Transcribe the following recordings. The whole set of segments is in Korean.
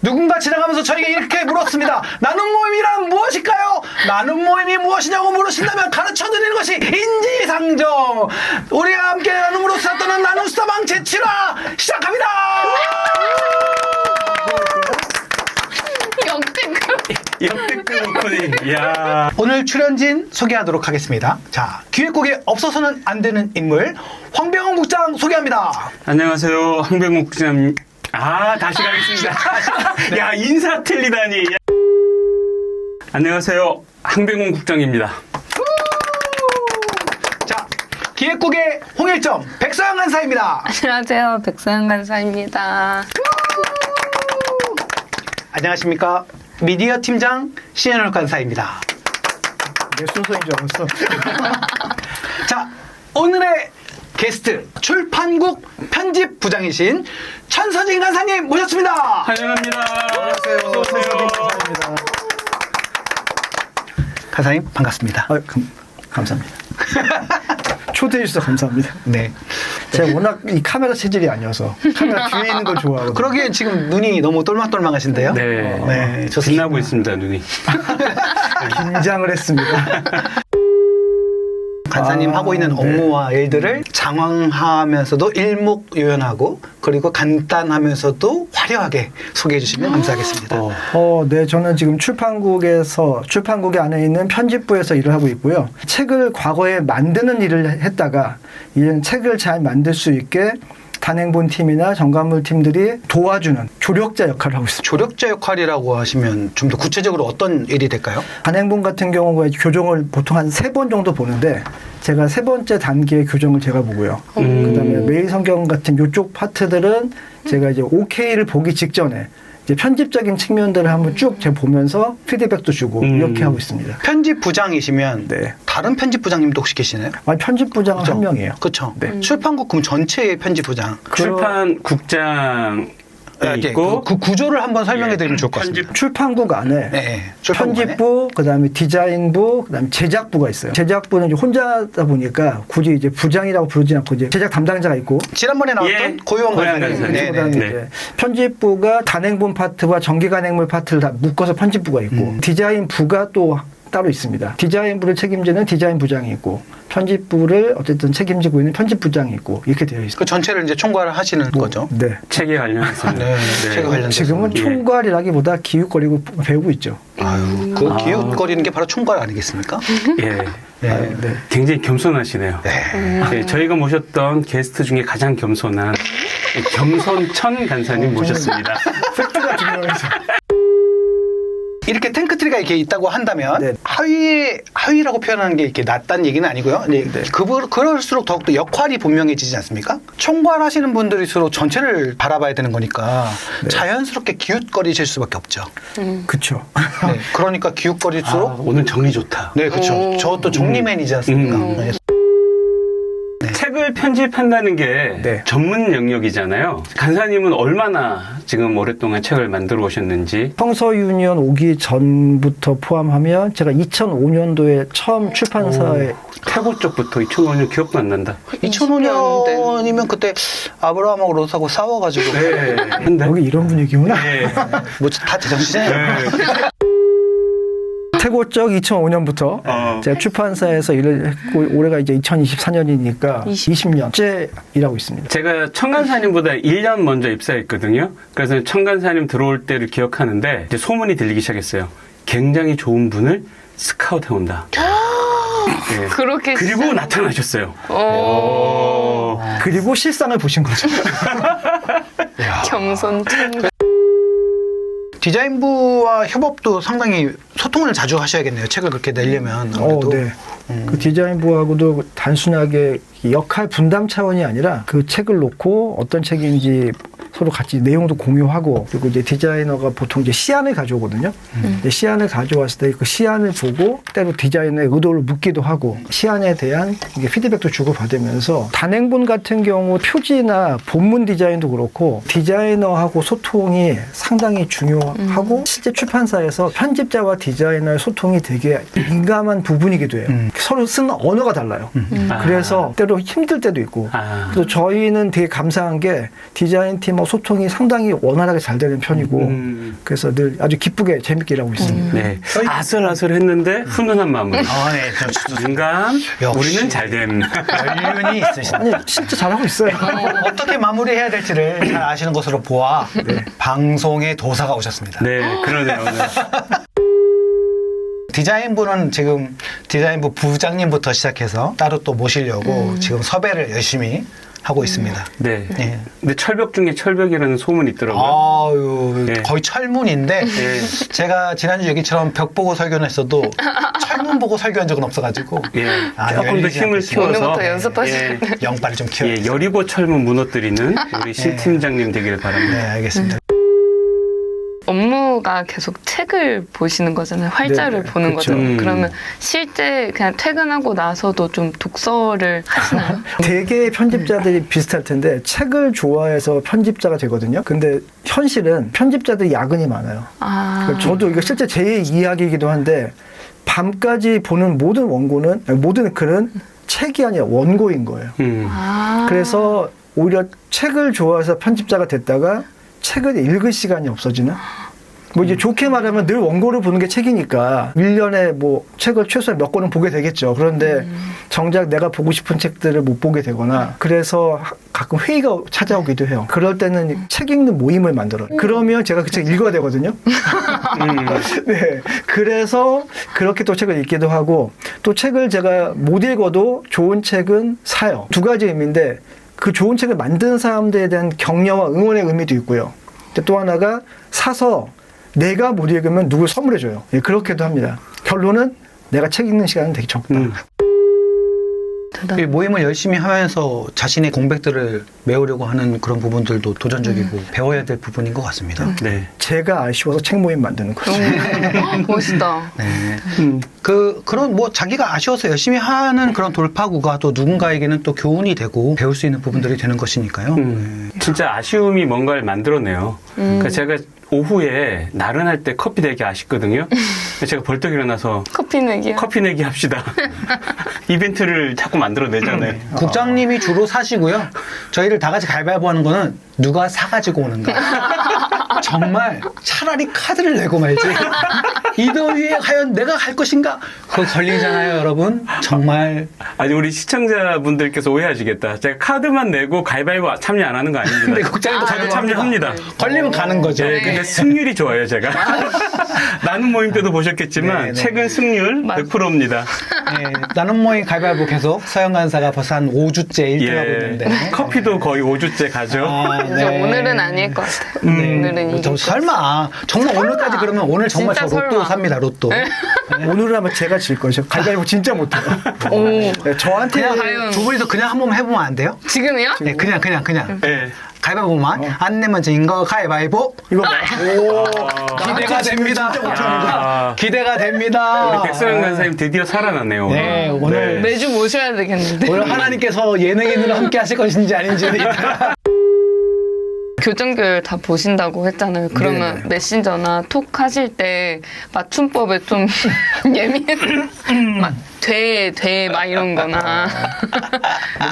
누군가 지나가면서 저에게 이렇게 물었습니다. 나눔 모임이란 무엇일까요? 나눔 모임이 무엇이냐고 물으신다면 가르쳐드리는 것이 인지상정. 우리가 함께 나눔으로 수다 떠는 나눔 수다방 제7화 시작합니다. 역대급 오프닝. 이야. 오늘 출연진 소개하도록 하겠습니다. 자, 기획국에 없어서는 안 되는 인물 황병훈 국장 소개합니다. 안녕하세요. 황병국 국장. 다시 가겠습니다. 야, 인사 틀리다니. 야. 안녕하세요. 황병국 국장입니다. 자, 기획국의 홍일점 백서영 간사입니다. 안녕하세요. 백서영 간사입니다. 안녕하십니까. 미디어 팀장 신현울 간사입니다. 내 순서인 줄 알았어. 자, 오늘의 게스트 출판국 편집부장이신 천서진 간사님 모셨습니다. 환영합니다. 안녕하세요. 어서 오세요. 감사합니다. 간사님 반갑습니다. 감사합니다. 초대해 주셔서 감사합니다. 네. 제가 워낙 이 카메라 체질이 아니어서 카메라 뒤에 있는 걸 좋아하거든요. 그러기엔 지금 눈이 너무 똘망똘망하신데요. 네. 네, 좋습니다. 빛나고 있습니다, 눈이. 긴장을 했습니다. 간사님 하고 있는 네. 업무와 일들을 장황하면서도 일목요연하고 그리고 간단하면서도 화려하게 소개해 주시면 감사하겠습니다. 네, 저는 지금 출판국에 안에 있는 편집부에서 일을 하고 있고요. 책을 과거에 만드는 일을 했다가 이제는 책을 잘 만들 수 있게 단행본 팀이나 정관물 팀들이 도와주는 조력자 역할을 하고 있습니다. 조력자 역할이라고 하시면 좀 더 구체적으로 어떤 일이 될까요? 단행본 같은 경우가 교정을 보통 한 3번 정도 보는데 제가 3번째 단계의 교정을 제가 보고요. 그다음에 매일 성경 같은 이쪽 파트들은 제가 이제 OK를 보기 직전에 이제 편집적인 측면들을 한번 쭉 제가 보면서 피드백도 주고 이렇게 하고 있습니다. 편집부장이시면 네. 다른 편집부장님도 혹시 계시나요? 편집부장은 한 명이에요. 그렇죠. 네. 출판국 그럼 전체의 편집부장. 출판국장이 네, 있고 그 구조를 한번 설명해 드리면 좋을 것 같습니다. 출판국 안에 네, 출판국 안에. 편집부, 그다음에 디자인부, 그다음에 제작부가 있어요. 제작부는 이제 혼자다 보니까 굳이 이제 부장이라고 부르지 않고 이제 제작 담당자가 있고, 지난번에 나왔던 예, 고요한 고요한 간사님. 간사님. 네, 그다음에 네. 네. 이제 편집부가 단행본 파트와 정기간행물 파트를 다 묶어서 편집부가 있고, 디자인부가 또 따로 있습니다. 디자인부를 책임지는 디자인부장이 있고, 편집부를 어쨌든 책임지고 있는 편집부장이 있고, 이렇게 되어 있습니다. 그 전체를 이제 총괄을 하시는 거죠. 네. 책에 관련해서. 네, 책에 관련돼서. 지금은 예. 총괄이라기보다 기웃거리고 배우고 있죠. 아유, 그 기웃거리는 게 바로 총괄 아니겠습니까? 예. 네. 네. 굉장히 겸손하시네요. 네. 네, 저희가 모셨던 게스트 중에 가장 겸손한 겸손천 간사님 모셨습니다. 팩트가 중요해서. 이렇게 탱크트리가 이렇게 있다고 한다면 네. 하위라고 표현하는 게 이렇게 낫다는 얘기는 아니고요. 네. 그럴수록 더욱더 역할이 분명해지지 않습니까? 총괄하시는 분들일수록 전체를 바라봐야 되는 거니까 자연스럽게 기웃거리실 수밖에 없죠. 그쵸. 네. 그러니까 기웃거릴수록 오늘 정리 좋다. 네, 그렇죠. 저것도 정리맨이지 않습니까? 네. 책을 편집한다는 게 네. 전문 영역이잖아요. 간사님은 얼마나 지금 오랫동안 책을 만들어 오셨는지. 평서 유니언 오기 전부터 포함하면 제가 2005년도에 처음 출판사에 태고 쪽부터 2005년 기억도 안 난다. 2005년이면 그때 아브라함하고 롯하고 싸워가지고 네. 근데 여기 이런 분위기구나. 네. 뭐 다 제정신이에요. 태고적 2005년부터 제가 출판사에서 일을 했고 올해가 이제 2024년이니까 20년째 일하고 있습니다. 제가 청간사님보다 1년 먼저 입사했거든요. 그래서 청간사님 들어올 때를 기억하는데 이제 소문이 들리기 시작했어요. 굉장히 좋은 분을 스카우트 해온다. 네. 그렇게 그리고 나타나셨어요. 그리고 실상을 보신 거죠. 겸손 참. 디자인부와 협업도 상당히 소통을 자주 하셔야겠네요. 책을 그렇게 내려면. 아무래도. 네. 그 디자인부하고도 단순하게 역할 분담 차원이 아니라 그 책을 놓고 어떤 책인지 서로 같이 내용도 공유하고, 그리고 이제 디자이너가 보통 이제 시안을 가져오거든요. 근데 시안을 가져왔을 때 그 시안을 보고 때로 디자이너의 의도를 묻기도 하고 시안에 대한 이게 피드백도 주고받으면서, 단행본 같은 경우 표지나 본문 디자인도 그렇고 디자이너하고 소통이 상당히 중요하고 실제 출판사에서 편집자와 디자이너의 소통이 되게 민감한 부분이기도 해요. 서로 쓰는 언어가 달라요. 그래서 때로 힘들 때도 있고, 그래서 저희는 되게 감사한 게 디자인 팀하고 사람하고 소통이 상당히 원활하게 잘 되는 편이고 그래서 늘 아주 기쁘게 재밌게 일하고 있습니다. 네. 아슬아슬했는데 훈훈한 마무리. 네. 인간, 역시. 우리는 잘됨. 연륜이 있으시다. 아니 실제 잘하고 있어요. 어떻게 마무리해야 될지를 잘 아시는 것으로 보아 방송의 도사가 오셨습니다. 네, 그러네요. 오늘. 디자인부는 지금 디자인부 부장님부터 시작해서 따로 또 모시려고 지금 섭외를 열심히 하고 있습니다. 네. 예. 근데 철벽 중에 철벽이라는 소문이 있더라고요. 아유, 네. 거의 철문인데 제가 지난주 얘기처럼 벽 보고 설교는 했어도 철문 보고 설교한 적은 없어가지고 예. 아, 조금 더 열리지 힘을 않겠습니다. 키워서 오늘부터 연습하시면 예. 영빨을 좀 키워야 예, 여리고 철문 무너뜨리는 우리 신 팀장님 되기를 바랍니다. 네, 알겠습니다. 업무가 계속 책을 보시는 거잖아요. 활자를 네, 보는 그쵸. 거잖아요. 그러면 실제 그냥 퇴근하고 나서도 좀 독서를 하시나요? 대개 편집자들이 비슷할 텐데 책을 좋아해서 편집자가 되거든요. 근데 현실은 편집자들이 야근이 많아요. 아, 저도 이거 실제 제 이야기이기도 한데 밤까지 보는 모든 원고는 모든 글은 책이 아니라 원고인 거예요. 아. 그래서 오히려 책을 좋아해서 편집자가 됐다가 책을 읽을 시간이 없어지는? 뭐 이제 좋게 말하면 늘 원고를 보는 게 책이니까 1년에 뭐 책을 최소한 몇 권은 보게 되겠죠. 그런데 정작 내가 보고 싶은 책들을 못 보게 되거나 그래서 가끔 회의가 찾아오기도 해요. 그럴 때는 책 읽는 모임을 만들어요. 그러면 제가 그 책 읽어야 되거든요. 네. 그래서 그렇게 또 책을 읽기도 하고 또 책을 제가 못 읽어도 좋은 책은 사요. 두 가지 의미인데 그 좋은 책을 만든 사람들에 대한 격려와 응원의 의미도 있고요. 또 하나가 사서 내가 못 읽으면 누굴 선물해줘요. 예, 그렇게도 합니다. 결론은 내가 책 읽는 시간은 되게 적다. 이 모임을 열심히 하면서 자신의 공백들을 메우려고 하는 그런 부분들도 도전적이고 배워야 될 부분인 것 같습니다. 네. 제가 아쉬워서 책 모임 만드는 거죠. 멋있다. 네. 그런 뭐 자기가 아쉬워서 열심히 하는 그런 돌파구가 또 누군가에게는 또 교훈이 되고 배울 수 있는 부분들이 되는 것이니까요. 진짜 아쉬움이 뭔가를 만들어내요. 그러니까 제가 오후에 나른할 때 커피 내기 아쉽거든요. 제가 벌떡 일어나서 커피 내기요? 커피 내기 합시다. 이벤트를 자꾸 만들어내잖아요. 국장님이 주로 사시고요. 저희를 다 같이 가위바위보 하는 거는 누가 사가지고 오는가. 정말 차라리 카드를 내고 말지. 이 더위에 과연 내가 갈 것인가? 그거 걸리잖아요, 여러분. 정말. 아니 우리 시청자분들께서 오해하시겠다. 제가 카드만 내고 가위바위보 참여 안 하는 거 아닙니다. 근데 국장님도 저도 참여합니다. 걸리면 가는 거죠. 네, 근데 승률이 좋아요, 제가. 나눔 모임 때도 보셨겠지만 네, 네. 책은 승률 100%입니다. 네, 나눔 모임 가위바위보 계속 서영 간사가 벌써 한 5주째 1등하고 있는데. 커피도 거의 5주째 가죠. 아, 그래서 오늘은 아닐 것 같아요. 오늘은 이길 것 설마. 정말 오늘까지 그러면 오늘 정말 저 진짜 로또 설마. 삽니다, 로또. 오늘 하면 제가 질 거죠. 가위바위보 진짜 못해요. 오. 네, 저한테 그냥 과연. 두 분이서 그냥 한 번 해보면 안 돼요? 지금이요? 네, 그냥. 네. 가위바위보만. 안 내면 진 거 가위바위보. 이거 오, 기대가 됩니다. 아, 기대가 됩니다. 우리 백서영 간사님 드디어 살아났네요. 네, 오늘 매주 모셔야 되겠는데. 오늘 하나님께서 예능인으로 함께 하실 것인지 아닌지. 교정교일 다 보신다고 했잖아요. 그러면 네네. 메신저나 톡 하실 때 맞춤법에 좀 예민, 막 막 이런 거나.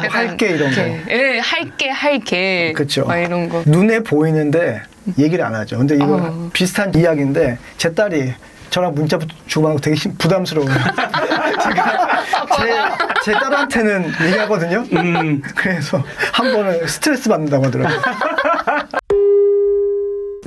할게 이런 거. 예, 할게. 그쵸. 막 이런 거. 눈에 보이는데 얘기를 안 하죠. 근데 이거 비슷한 이야기인데 제 딸이 저랑 문자 주고받는 거 되게 부담스러워요. 제 딸한테는 얘기하거든요. 그래서 한 번은 스트레스 받는다고 하더라고요.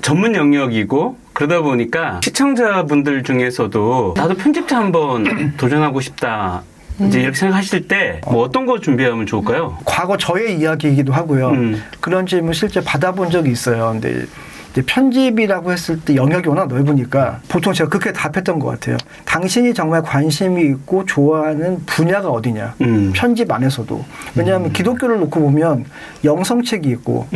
전문 영역이고 그러다 보니까 시청자분들 중에서도 나도 편집자 한번 도전하고 싶다. 이제 이렇게 생각하실 때 뭐 어떤 거 준비하면 좋을까요? 과거 저의 이야기이기도 하고요. 그런 질문 실제 받아본 적이 있어요. 근데 이제 편집이라고 했을 때 영역이 워낙 넓으니까 보통 제가 그렇게 답했던 것 같아요. 당신이 정말 관심이 있고 좋아하는 분야가 어디냐. 편집 안에서도. 왜냐하면 기독교를 놓고 보면 영성책이 있고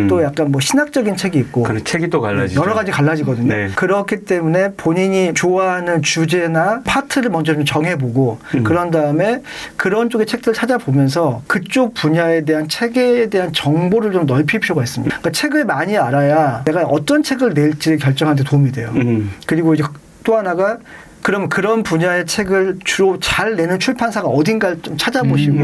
또 약간 뭐 신학적인 책이 있고 그런 책이 또 갈라지죠. 여러 가지 갈라지거든요. 네. 그렇기 때문에 본인이 좋아하는 주제나 파트를 먼저 좀 정해보고 그런 다음에 그런 쪽의 책들을 찾아보면서 그쪽 분야에 대한 책에 대한 정보를 좀 넓힐 필요가 있습니다. 그러니까 책을 많이 알아야 내가 어떤 책을 낼지 결정하는 데 도움이 돼요. 그리고 이제 또 하나가 그럼 그런 분야의 책을 주로 잘 내는 출판사가 어딘가를 좀 찾아보시고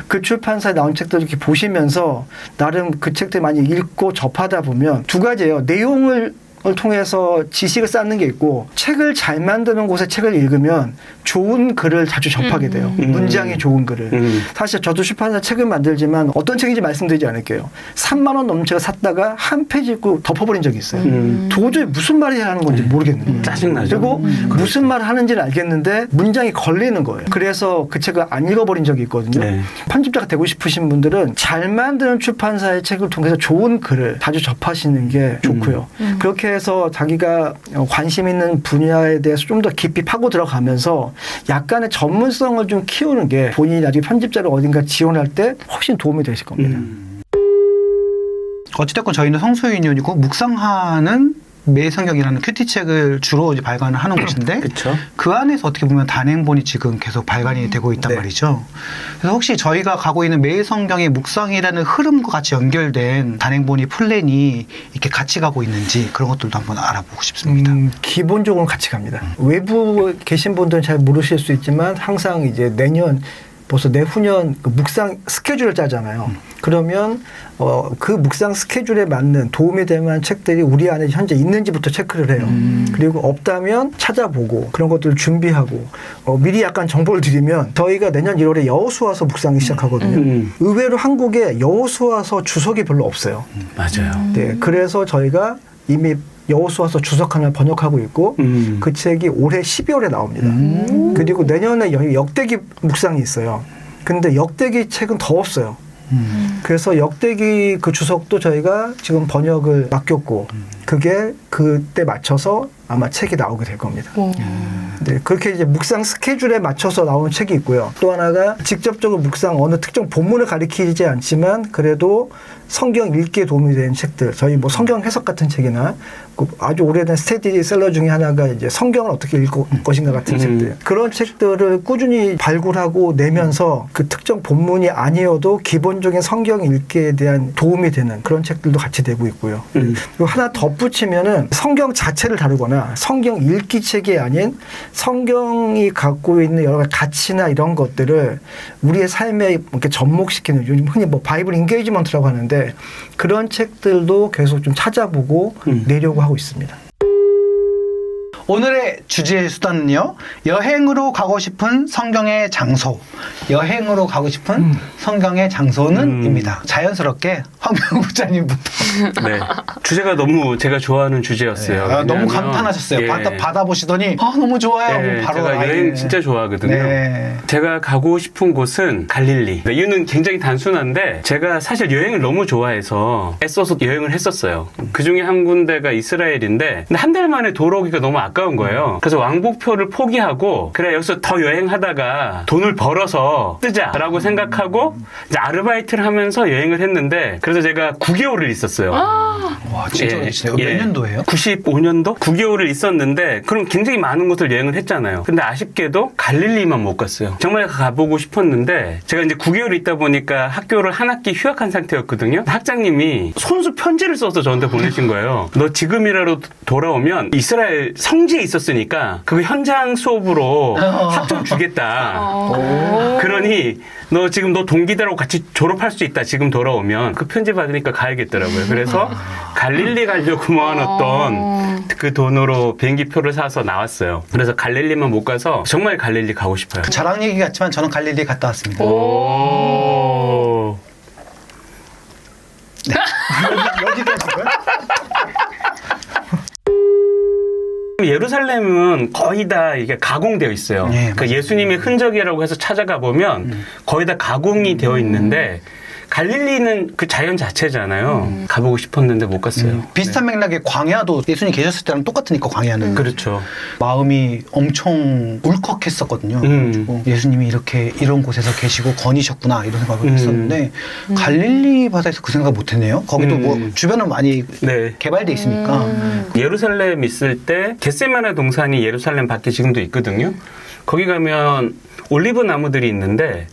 그 출판사에 나온 책들 이렇게 보시면서 나름 그 책들 많이 읽고 접하다 보면 두 가지예요. 내용을 통해서 지식을 쌓는 게 있고 책을 잘 만드는 곳에 책을 읽으면 좋은 글을 자주 접하게 돼요. 문장이 좋은 글을. 사실 저도 출판사 책을 만들지만 어떤 책인지 말씀드리지 않을게요. 3만 원 넘는 책을 샀다가 한 페이지 읽고 덮어버린 적이 있어요. 도저히 무슨 말을 해야 하는 건지 모르겠는 거예요. 짜증나죠. 그리고 무슨 말을 하는지는 알겠는데 문장이 걸리는 거예요. 그래서 그 책을 안 읽어버린 적이 있거든요. 네. 편집자가 되고 싶으신 분들은 잘 만드는 출판사의 책을 통해서 좋은 글을 자주 접하시는 게 좋고요. 그렇게 해서 자기가 관심 있는 분야에 대해서 좀 더 깊이 파고 들어가면서 약간의 전문성을 좀 키우는 게 본인이 나중에 편집자를 어딘가 지원할 때 훨씬 도움이 되실 겁니다. 어찌됐건 저희는 성소유인연이고 묵상하는 매성경이라는 큐티책을 주로 이제 발간을 하는 곳인데 그쵸. 그 안에서 어떻게 보면 단행본이 지금 계속 발간이 되고 있단 네. 말이죠. 그래서 혹시 저희가 가고 있는 매성경의 묵상이라는 흐름과 같이 연결된 단행본이 플랜이 이렇게 같이 가고 있는지 그런 것들도 한번 알아보고 싶습니다. 기본적으로 같이 갑니다. 외부 계신 분들은 잘 모르실 수 있지만 항상 이제 내년 벌써 내후년 그 묵상 스케줄을 짜잖아요. 그러면 그 묵상 스케줄에 맞는 도움이 될 만한 책들이 우리 안에 현재 있는지부터 체크를 해요. 그리고 없다면 찾아보고 그런 것들을 준비하고 미리 약간 정보를 드리면 저희가 내년 1월에 여호수아서 묵상이 시작하거든요. 의외로 한국에 여호수아서 주석이 별로 없어요. 맞아요. 네, 그래서 저희가 이미 여호수아서 주석 하나 번역하고 있고 그 책이 올해 12월에 나옵니다. 그리고 내년에 역대기 묵상이 있어요. 근데 역대기 책은 더 없어요. 그래서 역대기 그 주석도 저희가 지금 번역을 맡겼고 그게 그때 맞춰서 아마 책이 나오게 될 겁니다. 네, 그렇게 이제 묵상 스케줄에 맞춰서 나오는 책이 있고요. 또 하나가 직접적으로 묵상 어느 특정 본문을 가리키지 않지만 그래도 성경 읽기에 도움이 되는 책들, 저희 뭐 성경 해석 같은 책이나 아주 오래된 스테디셀러 중에 하나가 이제 성경을 어떻게 읽을 것인가 같은 책들, 그런 책들을 꾸준히 발굴하고 내면서 그 특정 본문이 아니어도 기본적인 성경 읽기에 대한 도움이 되는 그런 책들도 같이 되고 있고요. 그리고 하나 덧붙이면은 성경 자체를 다루거나 성경 읽기 책이 아닌 성경이 갖고 있는 여러 가지 가치나 이런 것들을 우리의 삶에 이렇게 접목시키는, 요즘 흔히 뭐 바이블 인게이지먼트라고 하는데 그런 책들도 계속 좀 찾아보고 내려고 하고 있습니다. 오늘의 주제의 수단은요, 여행으로 가고 싶은 성경의 장소, 여행으로 가고 싶은 성경의 장소는입니다. 자연스럽게 황병우 국장님부터. 네. 주제가 너무 제가 좋아하는 주제였어요. 네. 너무 왜냐하면, 감탄하셨어요. 예. 받아보시더니 너무 좋아요. 네, 바로 제가 아예. 여행 진짜 좋아하거든요. 네. 제가 가고 싶은 곳은 갈릴리. 이유는 굉장히 단순한데 제가 사실 여행을 너무 좋아해서 애써서 여행을 했었어요. 그중에 한 군데가 이스라엘인데 근데 한 달 만에 돌아오기가 너무 아까운 거예요. 그래서 왕복표를 포기하고 그래 여기서 더 여행하다가 돈을 벌어서 쓰자라고 생각하고 이제 아르바이트를 하면서 여행을 했는데 그래서 제가 9개월을 있었어요. 와, 진짜 오래되시네요. 몇 년도예요? 95년도? 9개월을 있었는데 그럼 굉장히 많은 곳을 여행을 했잖아요. 근데 아쉽게도 갈릴리만 못 갔어요. 정말 가보고 싶었는데 제가 이제 9개월 있다 보니까 학교를 한 학기 휴학한 상태였거든요. 학장님이 손수 편지를 써서 저한테 보내신 거예요. 너 지금이라도 돌아오면 이스라엘 성지에 있었으니까 그거 현장 수업으로 학점 주겠다. 그러니 너 지금 너 동기들하고 같이 졸업할 수 있다. 지금 돌아오면. 그 편지 받으니까 가야겠더라고요. 그래서 갈릴리 가려고 모아놨던 그 돈으로 비행기표를 사서 나왔어요. 그래서 갈릴리만 못 가서 정말 갈릴리 가고 싶어요. 자랑 얘기 같지만 저는 갈릴리 갔다 왔습니다. 오. 여기까지고요? 예루살렘은 거의 다 이게 가공되어 있어요. 네, 그 예수님의 흔적이라고 해서 찾아가 보면 거의 다 가공이 되어 있는데 갈릴리는 그 자연 자체잖아요. 가보고 싶었는데 못 갔어요. 비슷한 맥락의 광야도 예수님 계셨을 때랑 똑같으니까 광야는 그렇죠. 마음이 엄청 울컥했었거든요. 그래가지고 예수님이 이렇게 이런 곳에서 계시고 거니셨구나 이런 생각을 했었는데 갈릴리 바다에서 그 생각 못했네요. 거기도 뭐 주변은 많이 네. 개발돼 있으니까. 예루살렘 있을 때 겟세마네 동산이 예루살렘 밖에 지금도 있거든요. 거기 가면 올리브 나무들이 있는데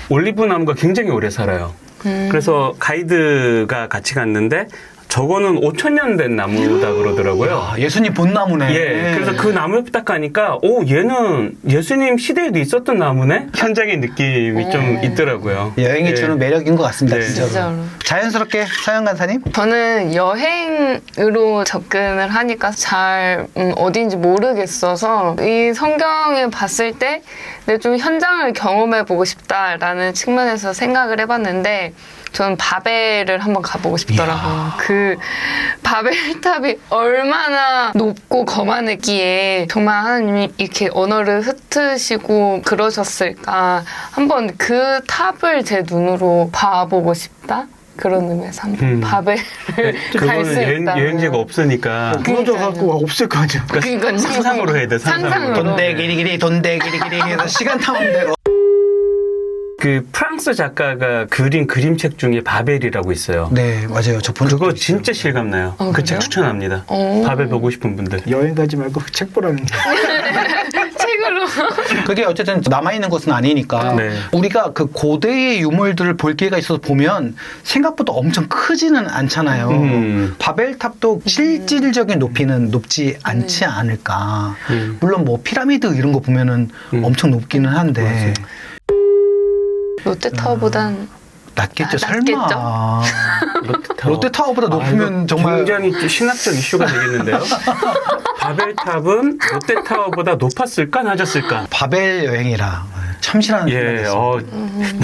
올리브 나무가 굉장히 오래 살아요. 그래서 가이드가 같이 갔는데 저거는 5,000년 된 나무다 그러더라고요. 아, 예수님 본나무네. 예, 그래서 그 나무 옆에 딱 가니까, 얘는 예수님 시대에도 있었던 나무네? 현장의 느낌이 좀 있더라고요. 여행이 예. 주는 매력인 것 같습니다. 네. 진짜로. 진짜로. 자연스럽게 서영 간사님? 저는 여행으로 접근을 하니까 잘 어딘지 모르겠어서 이 성경을 봤을 때 내가 좀 현장을 경험해보고 싶다라는 측면에서 생각을 해봤는데 저는 바벨을 한번 가보고 싶더라고요. 그 바벨탑이 얼마나 높고 거만했기에 정말 하나님이 이렇게 언어를 흩으시고 그러셨을까. 한번 그 탑을 제 눈으로 봐보고 싶다. 그런 의미에서 한번 바벨을 갈 수 그거는 있다. 여행지가 없으니까. 무너져 갖고 없을 거 아니야. 그러니까 상상으로 해야 돼, 상상으로. 돈대 기리기리 돈대 기리기리 해서 시간 타면 대로. 그 프랑스 작가가 그린 그림책 중에 바벨이라고 있어요. 네, 맞아요. 저 본 적도 그거 있어요. 진짜 실감나요. 그 그래요? 책 추천합니다. 바벨 보고 싶은 분들. 여행 가지 말고 책 보라는 게. 책으로. 그게 어쨌든 남아있는 것은 아니니까 네. 우리가 그 고대의 유물들을 볼 기회가 있어서 보면 생각보다 엄청 크지는 않잖아요. 바벨탑도 실질적인 높이는 높지 않지 않을까. 물론 뭐 피라미드 이런 거 보면은 엄청 높기는 한데 롯데타워보단 낮겠죠. 낮겠죠? 설마. 롯데타워. 롯데타워보다 높으면 이거 정말 굉장히 좀 신학적 이슈가 되겠는데요. 바벨탑은 롯데타워보다 높았을까 낮았을까? 바벨 여행이라 참신한 예, 생각이었어요.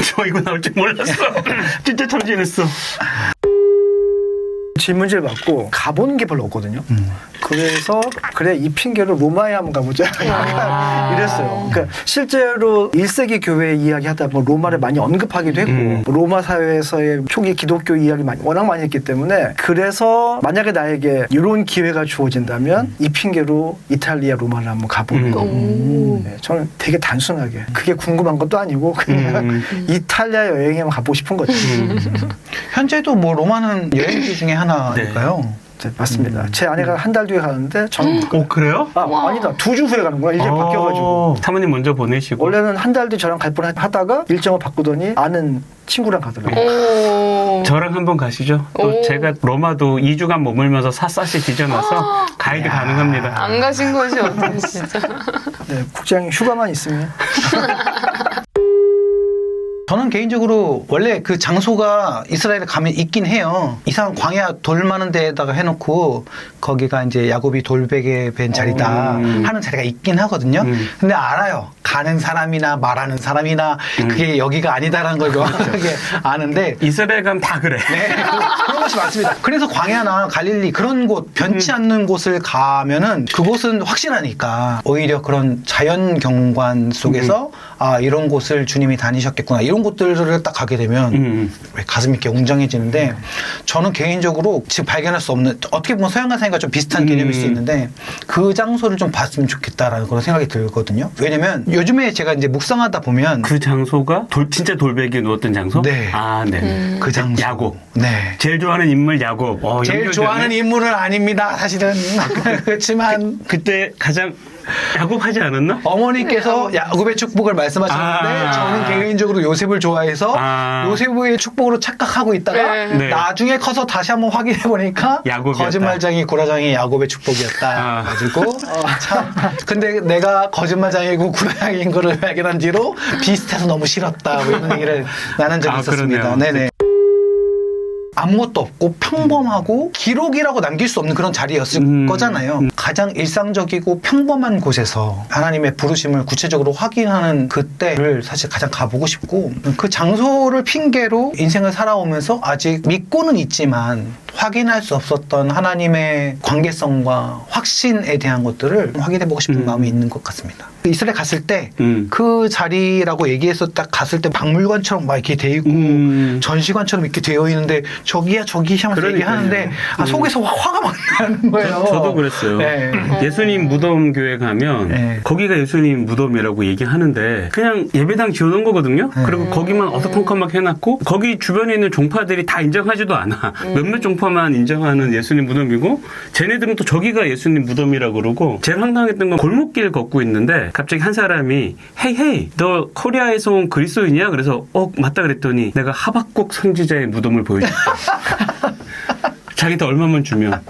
저 이거 나올 줄 몰랐어. 진짜 참신했어. 질문지를 받고 가보는 게 별로 없거든요. 그래서 그래 이 핑계로 로마에 한번 가보자 약간 이랬어요. 그러니까 실제로 1세기 교회 이야기 하다 보면 로마를 많이 언급하기도 했고 로마 사회에서의 초기 기독교 이야기 워낙 많이 했기 때문에 그래서 만약에 나에게 이런 기회가 주어진다면 이 핑계로 이탈리아 로마를 한번 가보는 거. 네, 저는 되게 단순하게 그게 궁금한 것도 아니고 그냥 이탈리아 여행에 한번 가보고 싶은 거죠. 현재도 뭐 로마는 여행지 중에 하나니까요. 네, 맞습니다. 제 아내가 한 달 뒤에 가는데 저는 못 가요. 오, 그래요? 아니다. 2주 후에 가는 거야. 일정 바뀌어가지고. 사모님 먼저 보내시고. 원래는 한 달 뒤 저랑 갈 뻔 하다가 일정을 바꾸더니 아는 친구랑 가더라고요. 오. 저랑 한번 가시죠. 또 오. 제가 로마도 2주간 머물면서 샅샅이 뒤져놔서 가이드 가능합니다. 안 가신 곳이 어디 진짜. 네, 국장 휴가만 있으면. 저는 개인적으로 원래 그 장소가 이스라엘에 가면 있긴 해요. 이상 광야 돌 많은 데에다가 해놓고 거기가 이제 야곱이 돌베개 벤 자리다 하는 자리가 있긴 하거든요. 근데 알아요. 가는 사람이나 말하는 사람이나 그게 여기가 아니다라는 걸 명확하게 아는데 이스라엘 가면 다 그래. 네, 그런 것이 많습니다. 그래서 광야나 갈릴리 그런 곳 변치 않는 곳을 가면은 그곳은 확실하니까 오히려 그런 자연 경관 속에서 아 이런 곳을 주님이 다니셨겠구나 이런 곳들을 딱 가게 되면 가슴이 이렇게 웅장해지는데 저는 개인적으로 지금 발견할 수 없는 어떻게 보면 서양 간사님과 좀 비슷한 개념일 수 있는데 그 장소를 좀 봤으면 좋겠다라는 그런 생각이 들거든요. 왜냐면 요즘에 제가 이제 묵상하다 보면 그 장소가 진짜 돌베개에 누웠던 장소? 네. 아, 네. 그 장소 야곱. 네. 제일 좋아하는 인물 야곱. 제일 연결되네. 좋아하는 인물은 아닙니다. 사실은 그렇지만 그때 가장 야곱 하지 않았나? 어머니께서 야곱의 축복을 말씀하셨는데 저는 개인적으로 요셉을 좋아해서 요셉의 축복으로 착각하고 있다가 네. 나중에 커서 다시 한번 확인해 보니까 야곱이었다. 거짓말장이 구라장이 야곱의 축복이었다 가지고 참 근데 내가 거짓말장이고 구라장인 거를 발견한 뒤로 비슷해서 너무 싫었다 뭐 이런 얘기를 나눈 적이 있었습니다. 그러네요. 네네. 아무것도 없고 평범하고 기록이라고 남길 수 없는 그런 자리였을 거잖아요. 가장 일상적이고 평범한 곳에서 하나님의 부르심을 구체적으로 확인하는 그때를 사실 가장 가보고 싶고 그 장소를 핑계로 인생을 살아오면서 아직 믿고는 있지만 확인할 수 없었던 하나님의 관계성과 확신에 대한 것들을 확인해보고 싶은 마음이 있는 것 같습니다. 이스라엘 갔을 때 그 자리라고 얘기해서 딱 갔을 때 박물관처럼 막 이렇게 돼 있고 전시관처럼 이렇게 되어 있는데 저기야 저기 하면서 얘기하는데 속에서 화가 막 나는 거예요. 저도 그랬어요. 네. 예수님 무덤 교회 가면 네. 거기가 예수님 무덤이라고 얘기하는데 그냥 예배당 지어놓은 거거든요. 그리고 거기만 어두컴컴하게 해놨고 거기 주변에 있는 종파들이 다 인정하지도 않아. 몇몇 종파만 인정하는 예수님 무덤이고 쟤네들은 또 저기가 예수님 무덤이라고 그러고 제일 황당했던 건 골목길 걷고 있는데 갑자기 한 사람이 헤이 너 코리아에서 온 그리스도인이야? 그래서 맞다 그랬더니 내가 하박국 선지자의 무덤을 보여줄게. 자기한테 얼마만 주면.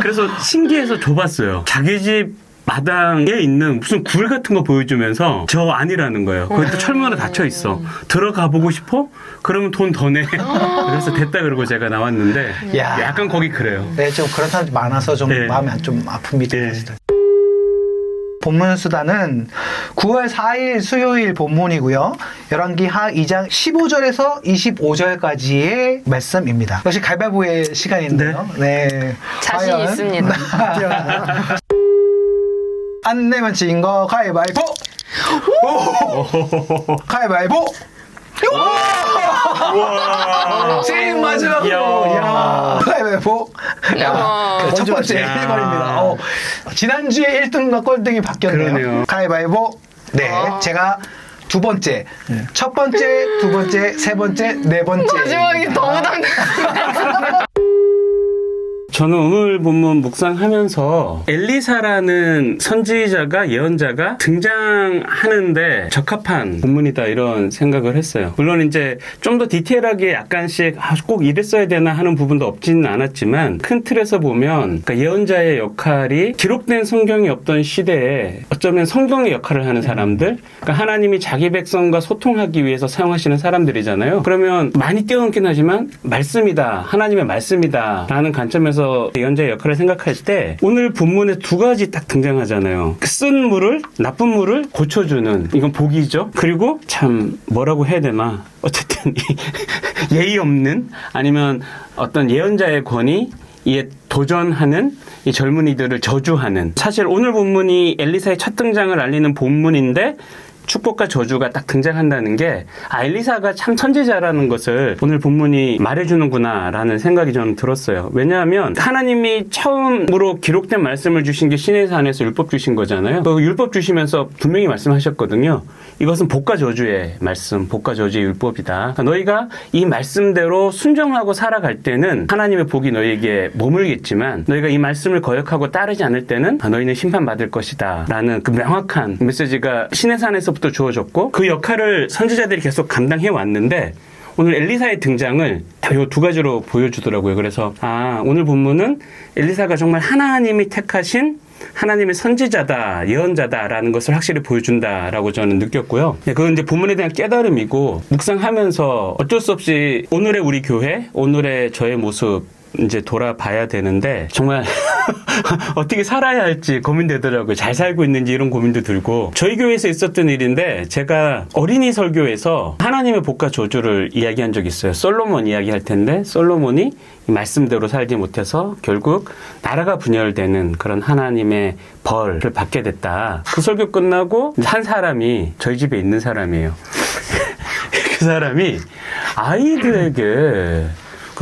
그래서 신기해서 줘봤어요. 자기 집 마당에 있는 무슨 굴 같은 거 보여주면서 저 아니라는 거예요. 거기 또 철문으로 닫혀 있어. 들어가 보고 싶어? 그러면 돈 더 내. 그래서 됐다 그러고 제가 나왔는데 야. 약간 거기 그래요. 네, 좀 그런 사람들이 많아서 좀 네. 마음이 좀 아픕니다. 네. 사실. 본문 수단은 9월 4일 수요일 본문이고요. 열왕기 하 2장 15절에서 25절까지의 말씀입니다. 역시 가위바위보의 시간인데요. 네. 자신 과연 있습니다. 안 내면 진 거 가위바위보! 가위바위보! 제일 마지막으로 이야. 야, 가위바위보. 야, 첫 번째 야. 1번입니다. 지난주에 1등과 꼴등이 바뀌었네요. 그러네요. 가위바위보. 네, 제가 두 번째, 첫 번째, 두 번째, 세 번째, 네 번째. 마지막이 너무 당당해. 저는 오늘 본문 묵상하면서 엘리사라는 선지자가 예언자가 등장하는데 적합한 본문이다 이런 생각을 했어요. 물론 이제 좀 더 디테일하게 약간씩 꼭 이랬어야 되나 하는 부분도 없지는 않았지만 큰 틀에서 보면 그러니까 예언자의 역할이 기록된 성경이 없던 시대에 어쩌면 성경의 역할을 하는 사람들, 그러니까 하나님이 자기 백성과 소통하기 위해서 사용하시는 사람들이잖아요. 그러면 많이 뛰어넘긴 하지만 말씀이다, 하나님의 말씀이다 라는 관점에서 예언자의 역할을 생각할 때 오늘 본문에 두 가지 딱 등장하잖아요. 쓴 물을, 나쁜 물을 고쳐주는, 이건 복이죠. 그리고 참 뭐라고 해야 되나, 어쨌든 예의 없는, 아니면 어떤 예언자의 권위에 도전하는 이 젊은이들을 저주하는. 사실 오늘 본문이 엘리사의 첫 등장을 알리는 본문인데 축복과 저주가 딱 등장한다는 게 엘리사가 참 선지자라는 것을 오늘 본문이 말해주는구나 라는 생각이 저는 들었어요. 왜냐하면 하나님이 처음으로 기록된 말씀을 주신 게 시내산에서 율법 주신 거잖아요. 그 율법 주시면서 분명히 말씀하셨거든요. 이것은 복과 저주의 말씀, 복과 저주의 율법이다. 그러니까 너희가 이 말씀대로 순종하고 살아갈 때는 하나님의 복이 너희에게 머물겠지만 너희가 이 말씀을 거역하고 따르지 않을 때는 너희는 심판받을 것이다 라는 그 명확한 메시지가 시내산에서부터 주어졌고 그 역할을 선지자들이 계속 감당해 왔는데 오늘 엘리사의 등장을 이 두 가지로 보여주더라고요. 그래서 오늘 본문은 엘리사가 정말 하나님이 택하신 하나님의 선지자다, 예언자다라는 것을 확실히 보여준다라고 저는 느꼈고요. 그건 이제 본문에 대한 깨달음이고 묵상하면서 어쩔 수 없이 오늘의 우리 교회, 오늘의 저의 모습 이제 돌아봐야 되는데 정말 어떻게 살아야 할지 고민되더라고요. 잘 살고 있는지 이런 고민도 들고 저희 교회에서 있었던 일인데 제가 어린이 설교에서 하나님의 복과 저주를 이야기한 적이 있어요. 솔로몬 이야기할 텐데 솔로몬이 이 말씀대로 살지 못해서 결국 나라가 분열되는 그런 하나님의 벌을 받게 됐다. 그 설교 끝나고 한 사람이 저희 집에 있는 사람이에요. 그 사람이 아이들에게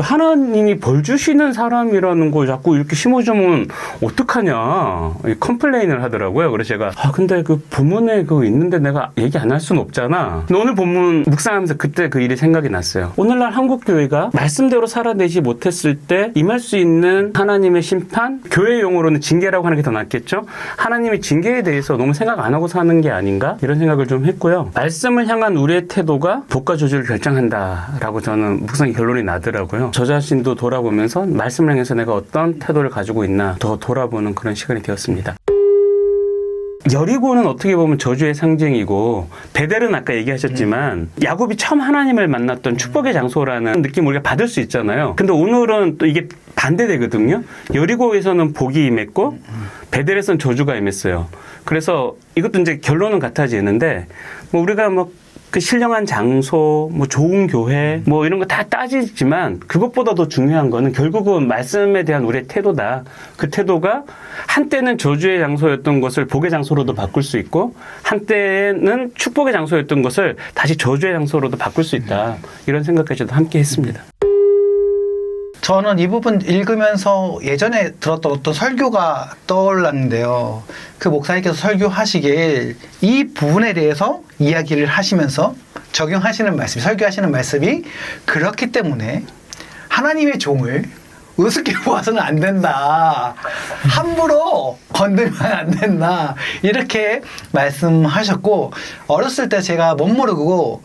하나님이 벌 주시는 사람이라는 걸 자꾸 이렇게 심어주면 어떡하냐 컴플레인을 하더라고요. 그래서 제가 근데 그 본문에 그거 있는데 내가 얘기 안 할 수는 없잖아. 근데 오늘 본문 묵상하면서 그때 그 일이 생각이 났어요. 오늘날 한국교회가 말씀대로 살아내지 못했을 때 임할 수 있는 하나님의 심판, 교회 용어로는 징계라고 하는 게 더 낫겠죠. 하나님의 징계에 대해서 너무 생각 안 하고 사는 게 아닌가 이런 생각을 좀 했고요. 말씀을 향한 우리의 태도가 복과 저주를 결정한다라고 저는 묵상의 결론이 나더라고요. 저 자신도 돌아보면서 말씀을 향해서 내가 어떤 태도를 가지고 있나 더 돌아보는 그런 시간이 되었습니다. 여리고는 어떻게 보면 저주의 상징이고 베델은 아까 얘기하셨지만 야곱이 처음 하나님을 만났던 축복의 장소라는 느낌 우리가 받을 수 있잖아요. 근데 오늘은 또 이게 반대되거든요. 여리고에서는 복이 임했고 베델에서는 저주가 임했어요. 그래서 이것도 이제 결론은 같아지는데 뭐 우리가 그 신령한 장소, 좋은 교회, 이런 거 다 따지지만 그것보다 더 중요한 거는 결국은 말씀에 대한 우리의 태도다. 그 태도가 한때는 저주의 장소였던 것을 복의 장소로도 바꿀 수 있고 한때는 축복의 장소였던 것을 다시 저주의 장소로도 바꿀 수 있다. 이런 생각까지도 함께 했습니다. 저는 이 부분 읽으면서 예전에 들었던 어떤 설교가 떠올랐는데요. 그 목사님께서 설교하시길 이 부분에 대해서 이야기를 하시면서 적용하시는 말씀, 설교하시는 말씀이 그렇기 때문에 하나님의 종을 우습게 보아서는 안 된다. 함부로 건들면 안 된다. 이렇게 말씀하셨고, 어렸을 때 제가 못 모르고,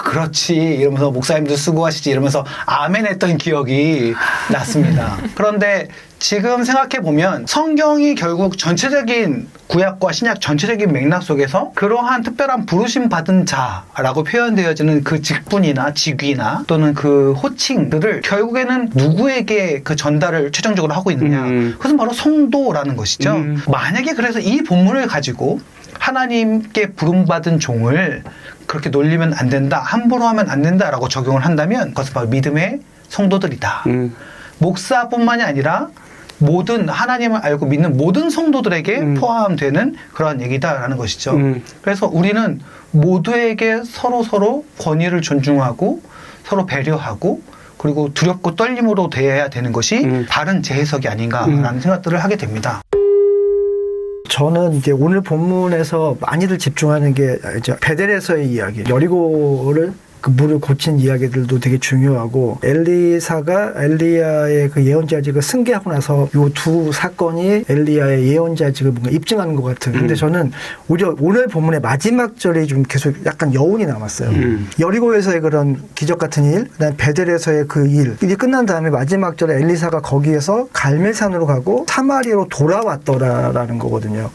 그렇지. 이러면서 목사님도 수고하시지. 이러면서 아멘 했던 기억이 났습니다. 그런데 지금 생각해보면 성경이 결국 전체적인 구약과 신약 전체적인 맥락 속에서 그러한 특별한 부르심 받은 자라고 표현되어지는 그 직분이나 직위나 또는 그 호칭들을 결국에는 누구에게 그 전달을 최종적으로 하고 있느냐. 그것은 바로 성도라는 것이죠. 만약에 그래서 이 본문을 가지고 하나님께 부름받은 종을 그렇게 놀리면 안 된다, 함부로 하면 안 된다라고 적용을 한다면 그것은 바로 믿음의 성도들이다. 목사뿐만이 아니라 모든 하나님을 알고 믿는 모든 성도들에게 포함되는 그러한 얘기다라는 것이죠. 그래서 우리는 모두에게 서로 권위를 존중하고 서로 배려하고 그리고 두렵고 떨림으로 대해야 되는 것이 바른 재해석이 아닌가라는 생각들을 하게 됩니다. 저는 이제 오늘 본문에서 많이들 집중하는 게 이제 베델에서의 이야기, 여리고를 그 물을 고친 이야기들도 되게 중요하고, 엘리사가 엘리야의 그 예언자직을 승계하고 나서 요 두 사건이 엘리야의 예언자직을 뭔가 입증하는 것 같은. 근데 저는 오히려 오늘 본문의 마지막 절이 좀 계속 약간 여운이 남았어요. 여리고에서의 그런 기적 같은 일, 그다음에 베델에서의 그 일이 끝난 다음에 마지막 절에 엘리사가 거기에서 갈멜산으로 가고 사마리아로 돌아왔더라라는 거거든요.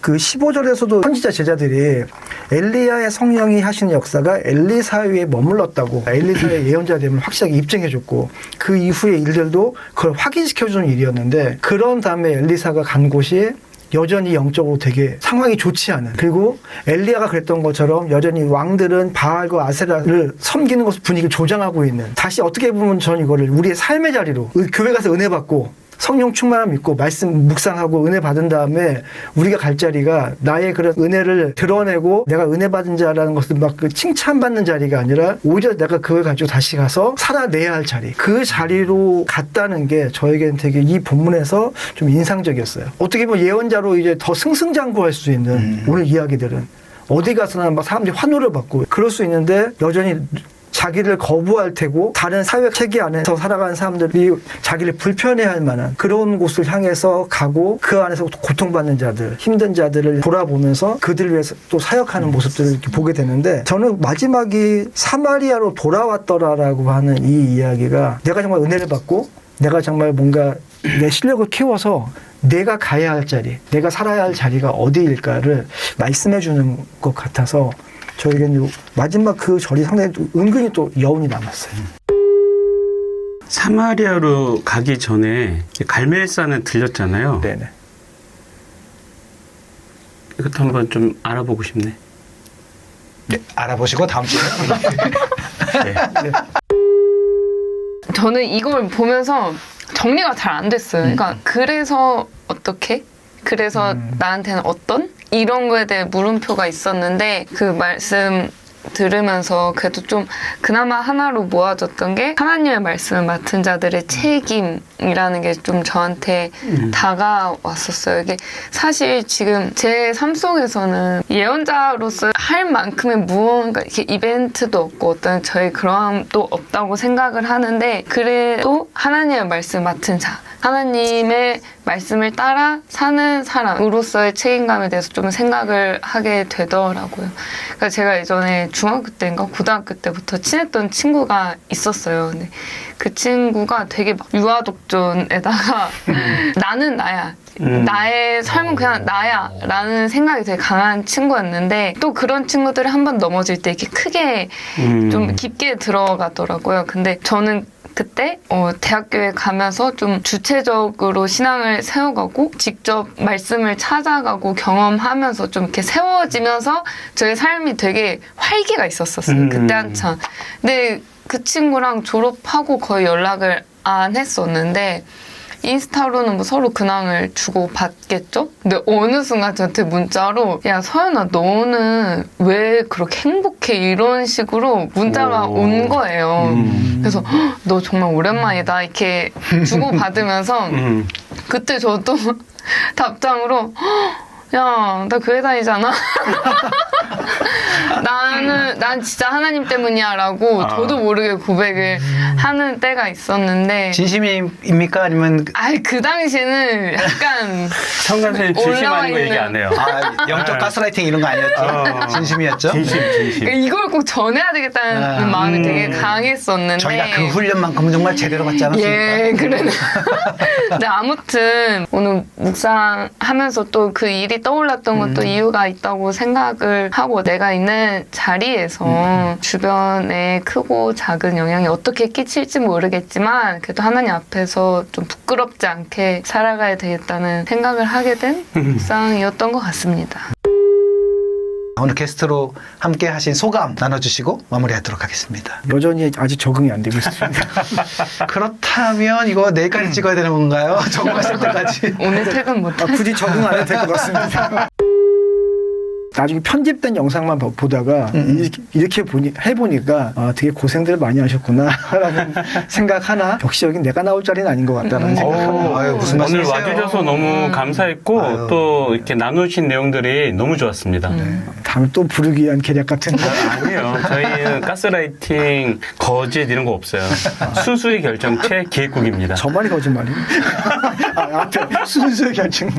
그 15절에서도 선지자 제자들이 엘리야의 성령이 하시는 역사가 엘리사 위에 머물렀다고, 엘리사의 예언자됨을 확실하게 입증해줬고, 그 이후의 일들도 그걸 확인시켜주는 일이었는데, 그런 다음에 엘리사가 간 곳이 여전히 영적으로 되게 상황이 좋지 않은, 그리고 엘리야가 그랬던 것처럼 여전히 왕들은 바알과 아세라를 섬기는 것을 분위기를 조장하고 있는, 다시 어떻게 보면 전 이거를 우리의 삶의 자리로, 교회 가서 은혜 받고 성령 충만함 있고 말씀 묵상하고 은혜 받은 다음에 우리가 갈 자리가 나의 그런 은혜를 드러내고 내가 은혜 받은 자라는 것을 막 그 칭찬받는 자리가 아니라 오히려 내가 그걸 가지고 다시 가서 살아내야 할 자리, 그 자리로 갔다는 게 저에게는 되게 이 본문에서 좀 인상적이었어요. 어떻게 보면 예언자로 이제 더 승승장구할 수 있는 오늘 이야기들은 어디 가서나 막 사람들이 환호를 받고 그럴 수 있는데, 여전히 자기를 거부할 테고 다른 사회 체계 안에서 살아가는 사람들이 자기를 불편해할 만한 그런 곳을 향해서 가고, 그 안에서 고통받는 자들, 힘든 자들을 돌아보면서 그들을 위해서 또 사역하는 모습들을 이렇게 보게 되는데, 저는 마지막이 사마리아로 돌아왔더라라고 하는 이 이야기가 내가 정말 은혜를 받고 내가 정말 뭔가 내 실력을 키워서 내가 가야 할 자리, 내가 살아야 할 자리가 어디일까를 말씀해 주는 것 같아서 저에게는 마지막 그 절이 상당히 은근히 또 여운이 남았어요. 사마리아로 가기 전에 갈멜산을 들렸잖아요. 네네. 이것도 한번 좀 알아보고 싶네. 네, 알아보시고 다음 주에. 네. 저는 이걸 보면서 정리가 잘 안 됐어요. 그러니까 그래서 어떻게? 그래서 나한테는 어떤? 이런 거에 대해 물음표가 있었는데, 그 말씀 들으면서 그래도 좀 그나마 하나로 모아졌던 게 하나님의 말씀을 맡은 자들의 책임이라는 게 좀 저한테 다가왔었어요. 이게 사실 지금 제 삶 속에서는 예언자로서 할 만큼의 무언가 이렇게 이벤트도 없고 어떤 저희 그러함도 없다고 생각을 하는데, 그래도 하나님의 말씀 맡은 자, 하나님의 말씀을 따라 사는 사람으로서의 책임감에 대해서 좀 생각을 하게 되더라고요. 그러니까 제가 예전에 중학교 때인가 고등학교 때부터 친했던 친구가 있었어요. 근데 그 친구가 되게 막 유아독존에다가 나는 나야. 나의 삶은 그냥 나야 라는 생각이 되게 강한 친구였는데, 또 그런 친구들이 한 번 넘어질 때 이렇게 크게 좀 깊게 들어가더라고요. 근데 저는 그때 대학교에 가면서 좀 주체적으로 신앙을 세워가고 직접 말씀을 찾아가고 경험하면서 좀 이렇게 세워지면서 저의 삶이 되게 활기가 있었어요. 그때 한참. 근데 그 친구랑 졸업하고 거의 연락을 안 했었는데, 인스타로는 뭐 서로 근황을 주고 받겠죠? 근데 어느 순간 저한테 문자로 야 서연아 너는 왜 그렇게 행복해? 이런 식으로 문자가 온 거예요. 그래서 너 정말 오랜만이다 이렇게 주고 받으면서 그때 저도 답장으로 야, 나 교회 다니잖아. 난 진짜 하나님 때문이야 라고 저도 모르게 고백을 하는 때가 있었는데. 진심입니까? 아니면 그 당시에는 약간. 성관사님 진심 아닌 거 얘기 안 해요. 영적 가스라이팅 이런 거 아니었죠? 진심이었죠? 진심. 그러니까 이걸 꼭 전해야 되겠다는 마음이 되게 강했었는데. 저희가 그 훈련만큼은 정말 제대로 받지 않았습니까? 예, 그러네. 근데 아무튼 오늘 묵상하면서 또 그 일이 떠올랐던 것도 이유가 있다고 생각을 하고 내가 있는 자리에서 주변에 크고 작은 영향이 어떻게 끼칠지 모르겠지만 그래도 하나님 앞에서 좀 부끄럽지 않게 살아가야 되겠다는 생각을 하게 된 묵상이었던 것 같습니다. 오늘 게스트로 함께 하신 소감 나눠주시고 마무리하도록 하겠습니다. 여전히 아직 적응이 안 되고 있습니다. 그렇다면 이거 내일까지 찍어야 되는 건가요? 적응하실 때까지. 오늘 퇴근 못해. 굳이 적응 안 해도 될 것 같습니다. 나중에 편집된 영상만 보다가 이렇게 해보니까 되게 고생들 많이 하셨구나라는 생각하나 역시 여긴 내가 나올 자리는 아닌 것 같다는 생각하고 아유, 무슨 오늘 말씀이세요? 와주셔서 너무 감사했고 아유. 또 이렇게 나누신 내용들이 너무 좋았습니다. 다음에 또 부르기 위한 계략 같은 거. 아니에요. 저희는 가스라이팅, 거짓 이런 거 없어요. 수수의 결정체 기획국입니다. 저만이 거짓말이에요. 앞에 순수의 결정.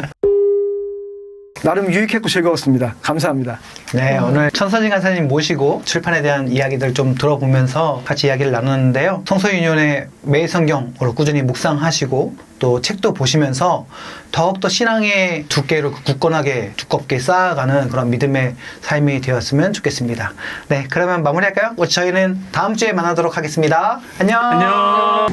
나름 유익했고 즐거웠습니다. 감사합니다. 네, 오늘 천서진 간사님 모시고 출판에 대한 이야기들 좀 들어보면서 같이 이야기를 나누는데요. 성서유년의 매일 성경으로 꾸준히 묵상하시고 또 책도 보시면서 더욱더 신앙의 두께를 굳건하게 두껍게 쌓아가는 그런 믿음의 삶이 되었으면 좋겠습니다. 네, 그러면 마무리할까요? 저희는 다음 주에 만나도록 하겠습니다. 안녕. 안녕.